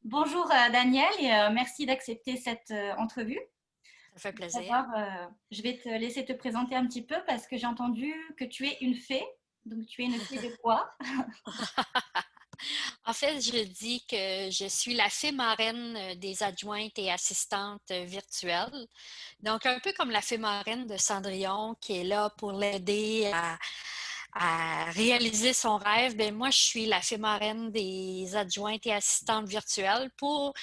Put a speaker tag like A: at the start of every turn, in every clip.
A: Bonjour Daniel et merci d'accepter cette entrevue.
B: Ça fait plaisir.
A: D'abord, je vais te laisser te présenter un petit peu parce que j'ai entendu que tu es une fée. Donc, tu es une fée de quoi?
B: En fait, je dis que je suis la fée marraine des adjointes et assistantes virtuelles. Donc, un peu comme la fée marraine de Cendrillon qui est là pour l'aider à réaliser son rêve, bien, moi, je suis la fée marraine des adjointes et assistantes virtuelles pour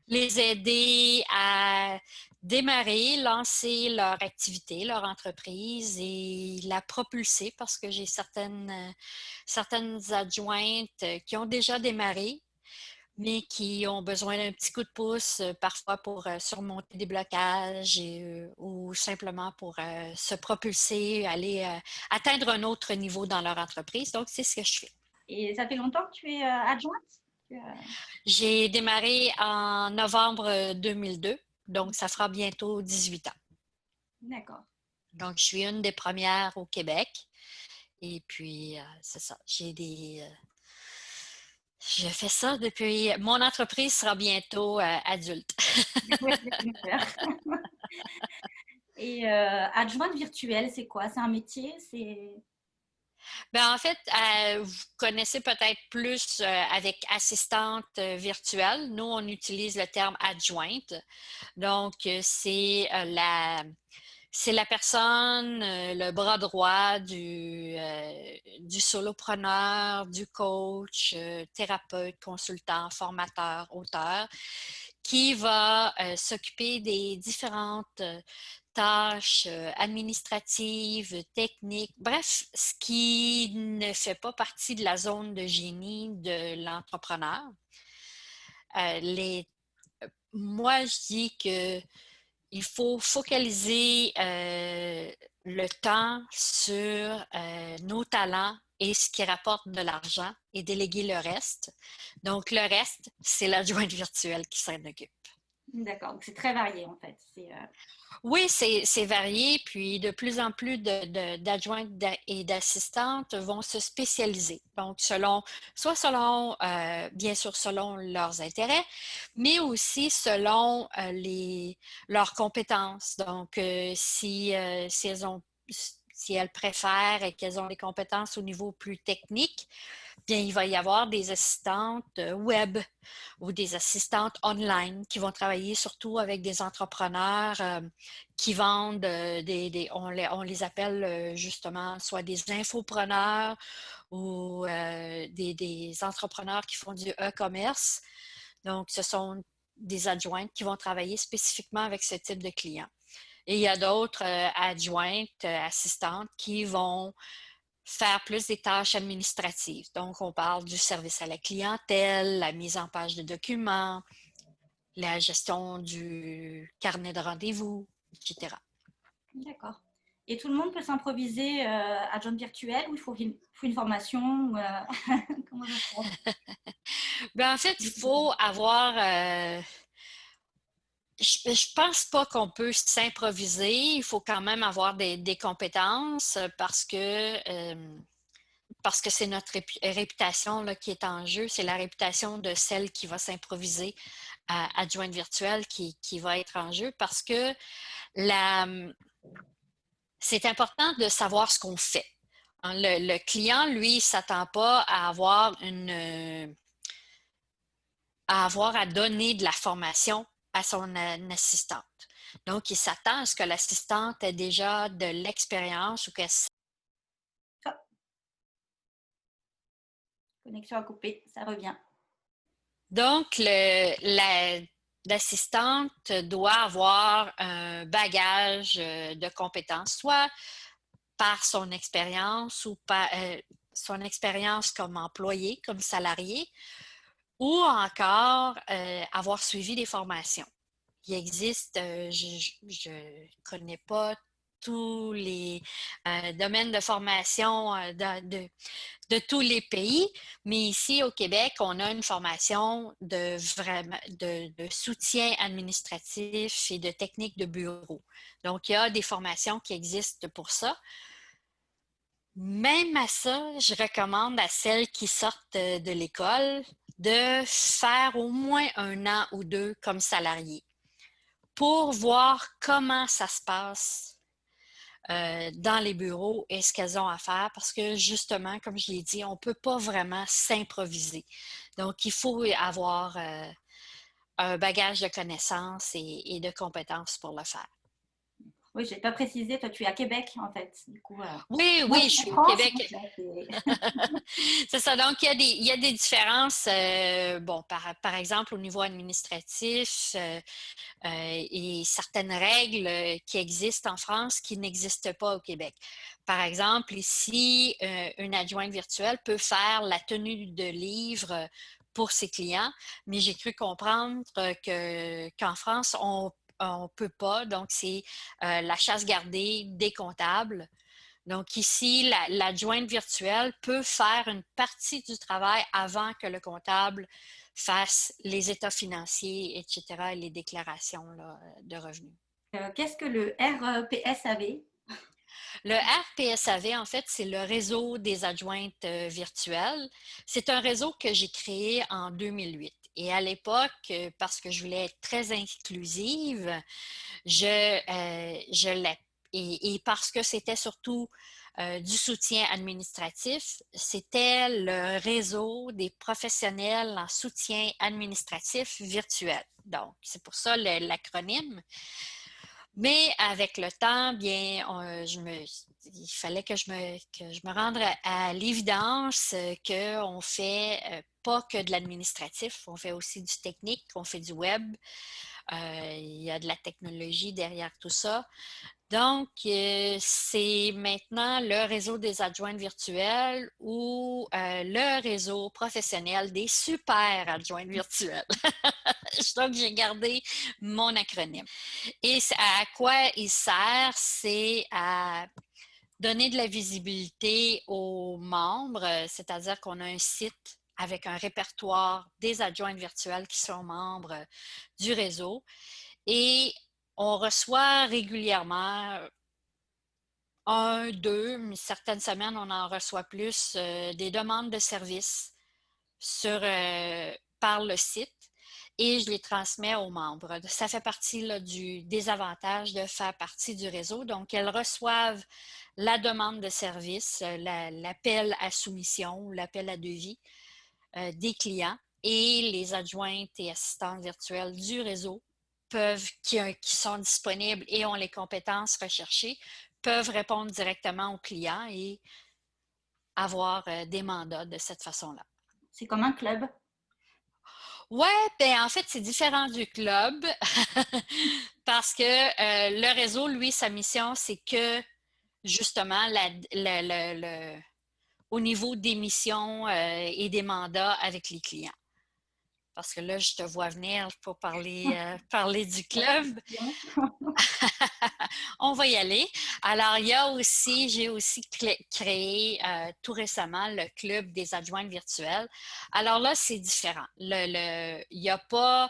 B: les aider à démarrer, lancer leur activité, leur entreprise et la propulser parce que j'ai certaines adjointes qui ont déjà démarré, mais qui ont besoin d'un petit coup de pouce parfois pour surmonter des blocages ou simplement pour se propulser, aller atteindre un autre niveau dans leur entreprise. Donc, c'est ce que je fais.
A: Et ça fait longtemps que tu es adjointe?
B: J'ai démarré en novembre 2002, donc ça fera bientôt 18 ans.
A: D'accord.
B: Donc, je suis une des premières au Québec. Et puis, c'est ça. Je fais ça depuis. Mon entreprise sera bientôt adulte.
A: Ouais, super. Et adjointe virtuelle, c'est quoi? C'est un métier? C'est...
B: Ben, en fait, vous connaissez peut-être plus avec assistante virtuelle. Nous, on utilise le terme adjointe. Donc, c'est la personne, le bras droit du solopreneur, du coach, thérapeute, consultant, formateur, auteur, qui va s'occuper des différentes tâches administratives, techniques, bref, ce qui ne fait pas partie de la zone de génie de l'entrepreneur. Euh, les, Moi, je dis que il faut focaliser le temps sur nos talents et ce qui rapporte de l'argent et déléguer le reste. Donc, le reste, c'est l'adjointe virtuelle qui s'en occupe.
A: D'accord. Donc, c'est très varié en fait.
B: Oui, c'est varié, puis de plus en plus d'adjointes et d'assistantes vont se spécialiser. Donc, bien sûr, selon leurs intérêts, mais aussi selon leurs compétences. Donc, si elles préfèrent et qu'elles ont des compétences au niveau plus technique, bien, il va y avoir des assistantes web ou des assistantes online qui vont travailler surtout avec des entrepreneurs qui vendent on les appelle justement soit des infopreneurs ou des entrepreneurs qui font du e-commerce. Donc, ce sont des adjointes qui vont travailler spécifiquement avec ce type de clients. Et il y a d'autres adjointes, assistantes qui vont faire plus des tâches administratives. Donc, on parle du service à la clientèle, la mise en page de documents, la gestion du carnet de rendez-vous, etc.
A: D'accord. Et tout le monde peut s'improviser adjointe virtuelle ou faut une formation ou, comment ça se passe?
B: Ben, en fait, il faut avoir. Je pense pas qu'on peut s'improviser. Il faut quand même avoir des compétences parce que c'est notre réputation là, qui est en jeu. C'est la réputation de celle qui va s'improviser à adjointe virtuelle qui va être en jeu parce que la, c'est important de savoir ce qu'on fait. Hein, le client, lui, ne s'attend pas à avoir à donner de la formation à son assistante. Donc, il s'attend à ce que l'assistante ait déjà de l'expérience ou que
A: Ah, connexion à couper, ça revient.
B: donc l'assistante doit avoir un bagage de compétences, soit par son expérience ou par son expérience comme employé, comme salarié, ou encore avoir suivi des formations. Il existe, je ne connais pas tous les domaines de formation de tous les pays, mais ici au Québec, on a une formation de soutien administratif et de techniques de bureau. Donc, il y a des formations qui existent pour ça. Même à ça, je recommande à celles qui sortent de l'école de faire au moins 1 an ou 2 comme salarié pour voir comment ça se passe dans les bureaux et ce qu'elles ont à faire parce que justement, comme je l'ai dit, on ne peut pas vraiment s'improviser. Donc, il faut avoir un bagage de connaissances et de compétences pour le faire.
A: Oui, je n'ai pas précisé, toi tu es à Québec en fait. Du coup,
B: Oui,
A: moi
B: oui,
A: je
B: je
A: suis en
B: suis au
A: France,
B: Québec.
A: donc là,
B: C'est ça. Donc, il y a des différences, bon, par exemple, au niveau administratif et certaines règles qui existent en France qui n'existent pas au Québec. Par exemple, ici, une adjointe virtuelle peut faire la tenue de livres pour ses clients, mais j'ai cru comprendre qu'en France, on ne peut pas. Donc, c'est la chasse gardée des comptables. Donc ici, l'adjointe virtuelle peut faire une partie du travail avant que le comptable fasse les états financiers, etc., et les déclarations là, de revenus.
A: qu'est-ce que le RPSAV?
B: Le RPSAV, en fait, c'est le réseau des adjointes virtuelles. C'est un réseau que j'ai créé en 2008. Et à l'époque, parce que je voulais être très inclusive, je l'ai. Et parce que c'était surtout du soutien administratif, c'était le réseau des professionnels en soutien administratif virtuel. Donc, c'est pour ça l'acronyme. Mais avec le temps, bien, il fallait que je me rende à l'évidence qu'on fait pas que de l'administratif, on fait aussi du technique, on fait du web, il y a de la technologie derrière tout ça. Donc, c'est maintenant le réseau des adjointes virtuelles ou le réseau professionnel des super adjointes virtuelles. Donc, j'ai gardé mon acronyme. Et à quoi il sert? C'est à donner de la visibilité aux membres, c'est-à-dire qu'on a un site avec un répertoire des adjointes virtuelles qui sont membres du réseau et on reçoit régulièrement un, deux, mais certaines semaines, on en reçoit plus, des demandes de services par le site et je les transmets aux membres. Ça fait partie là, des avantages de faire partie du réseau. Donc, elles reçoivent la demande de service, l'appel à soumission, l'appel à devis des clients et les adjointes et assistantes virtuelles du réseau qui sont disponibles et ont les compétences recherchées, peuvent répondre directement aux clients et avoir des mandats de cette façon-là.
A: C'est comme un club.
B: Ouais, ben en fait, c'est différent du club parce que le réseau, lui, sa mission, c'est que justement au niveau des missions et des mandats avec les clients. Parce que là, je te vois venir pour parler du club. On va y aller. Alors, j'ai aussi créé tout récemment le club des adjointes virtuelles. Alors là, c'est différent. Il n'y a pas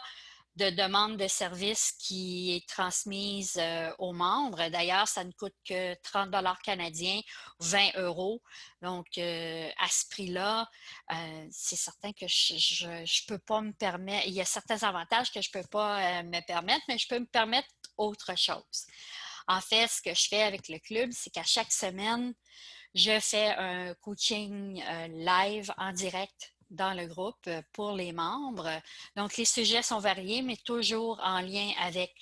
B: de demande de service qui est transmise aux membres. D'ailleurs, ça ne coûte que 30 canadiens, 20 euros. Donc, à ce prix-là, c'est certain que je ne peux pas me permettre. Il y a certains avantages que je ne peux pas me permettre, mais je peux me permettre autre chose. En fait, ce que je fais avec le club, c'est qu'à chaque semaine, je fais un coaching live en direct dans le groupe pour les membres. Donc, les sujets sont variés, mais toujours en lien avec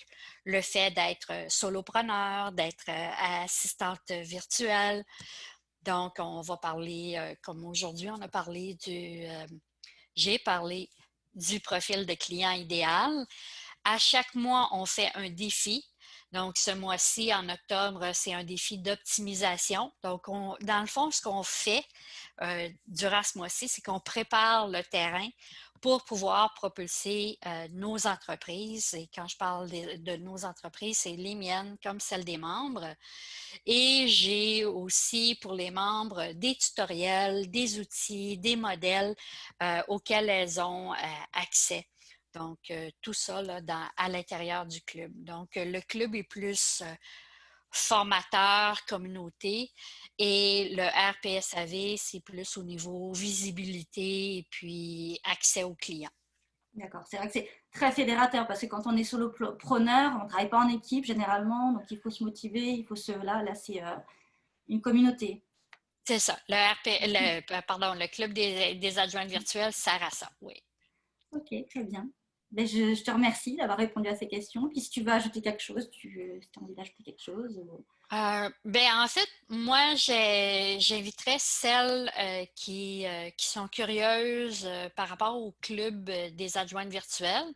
B: le fait d'être solopreneur, d'être assistante virtuelle. Donc, on va parler, comme aujourd'hui, j'ai parlé du profil de client idéal. À chaque mois, on fait un défi. Donc, ce mois-ci, en octobre, c'est un défi d'optimisation. Donc, dans le fond, ce qu'on fait durant ce mois-ci, c'est qu'on prépare le terrain pour pouvoir propulser nos entreprises. Et quand je parle de nos entreprises, c'est les miennes comme celles des membres. Et j'ai aussi pour les membres des tutoriels, des outils, des modèles auxquels elles ont accès. Donc, tout ça là, à l'intérieur du club. Donc, le club est plus formateur, communauté. Et le RPSAV, c'est plus au niveau visibilité et puis accès aux clients.
A: D'accord. C'est vrai que c'est très fédérateur parce que quand on est solopreneur, on ne travaille pas en équipe généralement, donc il faut se motiver, il faut se... Là c'est une communauté.
B: C'est ça. Le club des adjointes virtuelles sert à ça, oui.
A: Ok, très bien. Ben, je te remercie d'avoir répondu à ces questions. Puis si tu veux ajouter quelque chose, si tu as envie d'ajouter quelque chose.
B: En fait, moi, j'inviterais celles qui sont curieuses par rapport au club des adjointes virtuelles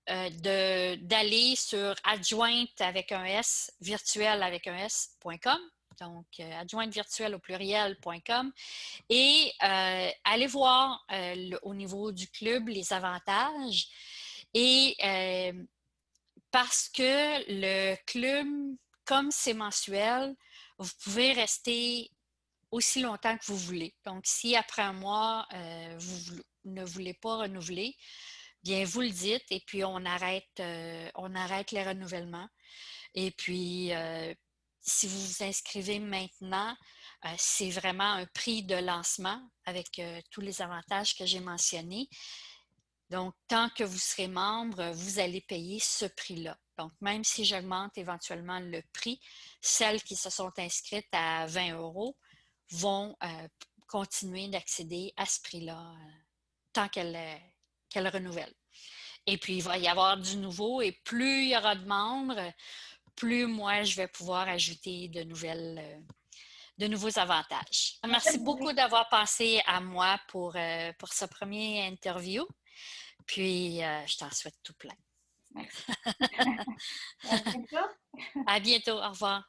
B: d'aller sur adjointe avec un S, virtuel avec un S.com. Donc, adjointe virtuelle au pluriel.com et aller voir au niveau du club les avantages. Et parce que le club, comme c'est mensuel, vous pouvez rester aussi longtemps que vous voulez. Donc, si après un mois, vous ne voulez pas renouveler, bien, vous le dites et puis on arrête les renouvellements. Et puis, si vous vous inscrivez maintenant, c'est vraiment un prix de lancement avec tous les avantages que j'ai mentionnés. Donc, tant que vous serez membre, vous allez payer ce prix-là. Donc, même si j'augmente éventuellement le prix, celles qui se sont inscrites à 20 € vont continuer d'accéder à ce prix-là tant qu'elles renouvellent. Et puis, il va y avoir du nouveau et plus il y aura de membres, plus moi, je vais pouvoir ajouter de nouveaux avantages. Merci beaucoup d'avoir pensé à moi pour ce premier interview. Puis, je t'en souhaite tout plein.
A: Merci. À bientôt.
B: À bientôt. Au revoir.